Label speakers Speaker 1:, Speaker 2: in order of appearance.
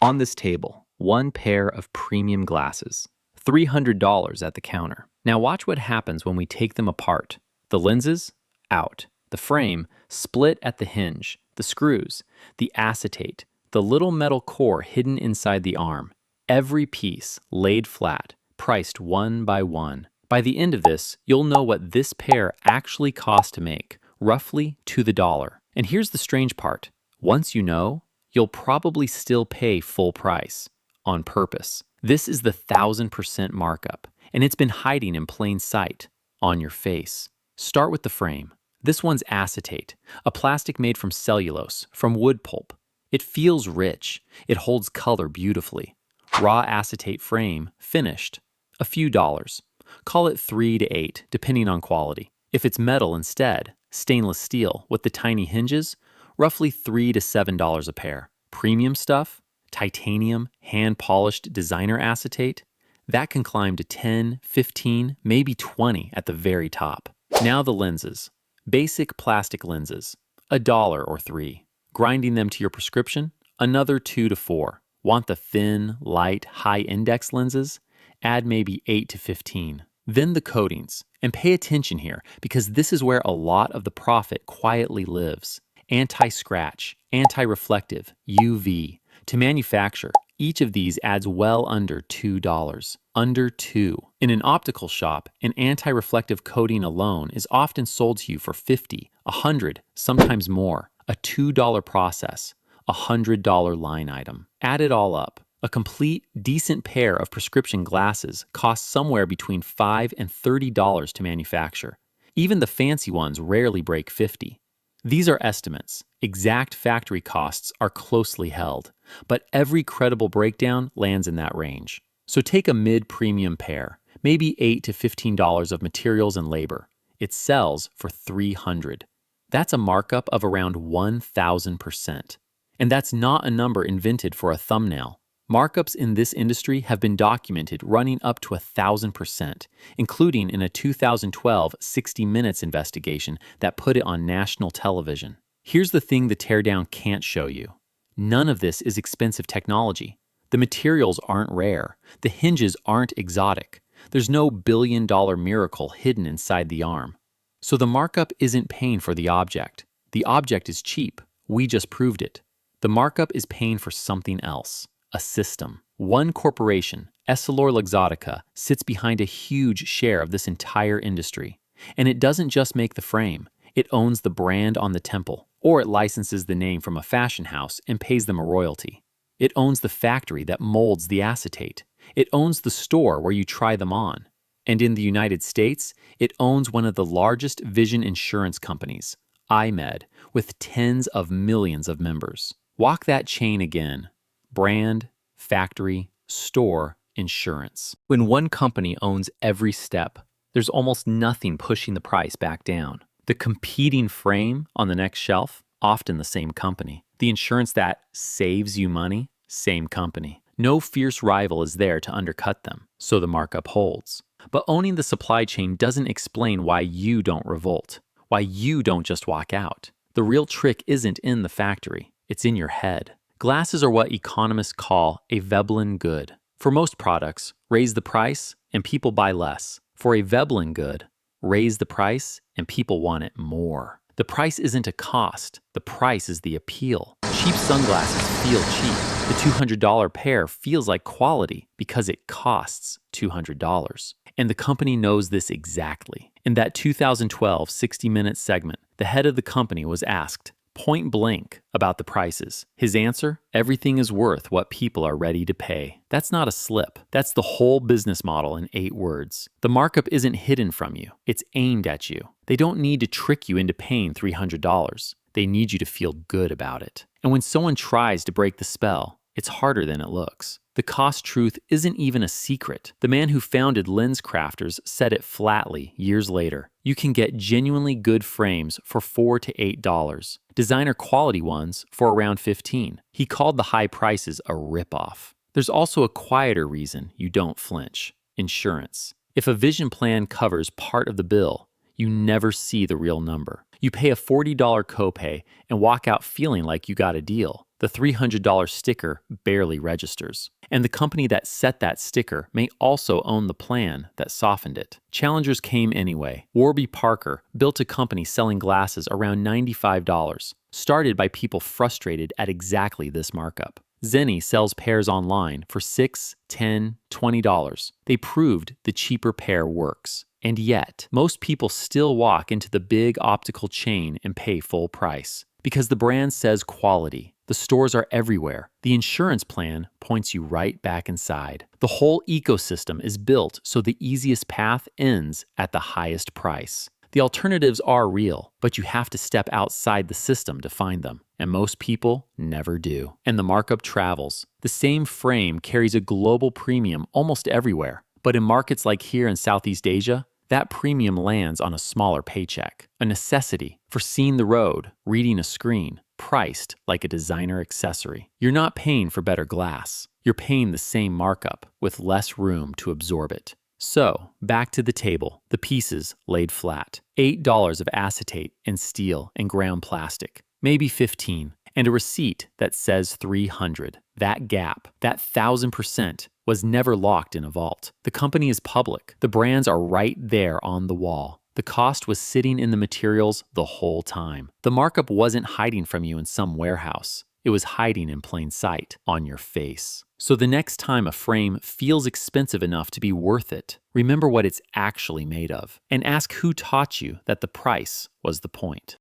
Speaker 1: On this table, one pair of premium glasses, $300 at the counter. Now watch what happens when we take them apart. The lenses, out. The frame, split at the hinge. The screws, the acetate, the little metal core hidden inside the arm. Every piece laid flat, priced one by one. By the end of this, you'll know what this pair actually cost to make, roughly to the dollar. And here's the strange part. Once you know, you'll probably still pay full price, on purpose. This is the 1000% markup, and it's been hiding in plain sight, on your face. Start with the frame. This one's acetate, a plastic made from cellulose, from wood pulp. It feels rich. It holds color beautifully. Raw acetate frame, finished, a few dollars. Call it 3 to 8, depending on quality. If it's metal instead, stainless steel with the tiny hinges, roughly $3 to $7 a pair. Premium stuff, titanium, hand-polished designer acetate, that can climb to 10, 15, maybe 20 at the very top. Now the lenses. Basic plastic lenses, $1 or $3. Grinding them to your prescription, another 2 to 4. Want the thin, light, high-index lenses? Add maybe 8 to 15. Then the coatings. And pay attention here, because this is where a lot of the profit quietly lives. Anti-scratch, anti-reflective, UV. To manufacture, each of these adds well under $2. Under $2. In an optical shop, an anti-reflective coating alone is often sold to you for $50, $100, sometimes more. A $2 process, a $100 line item. Add it all up. A complete, decent pair of prescription glasses costs somewhere between $5 and $30 to manufacture. Even the fancy ones rarely break $50. These are estimates. Exact factory costs are closely held, but every credible breakdown lands in that range. So take a mid-premium pair, maybe $8 to $15 of materials and labor. It sells for $300. That's a markup of around 1,000%. And that's not a number invented for a thumbnail. Markups in this industry have been documented running up to 1,000%, including in a 2012 60 Minutes investigation that put it on national television. Here's the thing the Teardown can't show you. None of this is expensive technology. The materials aren't rare. The hinges aren't exotic. There's no billion-dollar miracle hidden inside the arm. So the markup isn't paying for the object. The object is cheap. We just proved it. The markup is paying for something else. A system. One corporation, EssilorLuxottica, sits behind a huge share of this entire industry. And it doesn't just make the frame. It owns the brand on the temple, or it licenses the name from a fashion house and pays them a royalty. It owns the factory that molds the acetate. It owns the store where you try them on. And in the United States, it owns one of the largest vision insurance companies, iMed, with tens of millions of members. Walk that chain again. Brand, factory, store, insurance. When one company owns every step, there's almost nothing pushing the price back down. The competing frame on the next shelf, often the same company. The insurance that saves you money, same company. No fierce rival is there to undercut them, so the markup holds. But owning the supply chain doesn't explain why you don't revolt, why you don't just walk out. The real trick isn't in the factory, it's in your head. Glasses are what economists call a Veblen Good. For most products, raise the price and people buy less. For a Veblen Good, raise the price and people want it more. The price isn't a cost, the price is the appeal. Cheap sunglasses feel cheap. The $200 pair feels like quality because it costs $200. And the company knows this exactly. In that 2012 60 Minutes segment, the head of the company was asked, point blank, about the prices. His answer? Everything is worth what people are ready to pay. That's not a slip. That's the whole business model in 8 words. The markup isn't hidden from you. It's aimed at you. They don't need to trick you into paying $300. They need you to feel good about it. And when someone tries to break the spell, it's harder than it looks. The cost truth isn't even a secret. The man who founded Lens Crafters said it flatly years later. You can get genuinely good frames for $4 to $8. Designer quality ones for around $15. He called the high prices a ripoff. There's also a quieter reason you don't flinch. Insurance. If a vision plan covers part of the bill, you never see the real number. You pay a $40 copay and walk out feeling like you got a deal. The The $300 sticker barely registers. And the company that set that sticker may also own the plan that softened it. Challengers came anyway. Warby Parker built a company selling glasses around $95, started by people frustrated at exactly this markup. Zenni sells pairs online for $6, $10, $20. They proved the cheaper pair works. And yet, most people still walk into the big optical chain and pay full price. Because the brand says quality. The stores are everywhere. The insurance plan points you right back inside. The whole ecosystem is built so the easiest path ends at the highest price. The alternatives are real, but you have to step outside the system to find them. And most people never do. And the markup travels. The same frame carries a global premium almost everywhere. But in markets like here in Southeast Asia, that premium lands on a smaller paycheck, a necessity for seeing the road, reading a screen, priced like a designer accessory. You're not paying for better glass. You're paying the same markup with less room to absorb it. So, back to the table, the pieces laid flat. $8 of acetate and steel and ground plastic, maybe 15, and a receipt that says 300. That gap, that 1,000%, was never locked in a vault. The company is public. The brands are right there on the wall. The cost was sitting in the materials the whole time. The markup wasn't hiding from you in some warehouse. It was hiding in plain sight, on your face. So the next time a frame feels expensive enough to be worth it, remember what it's actually made of, and ask who taught you that the price was the point.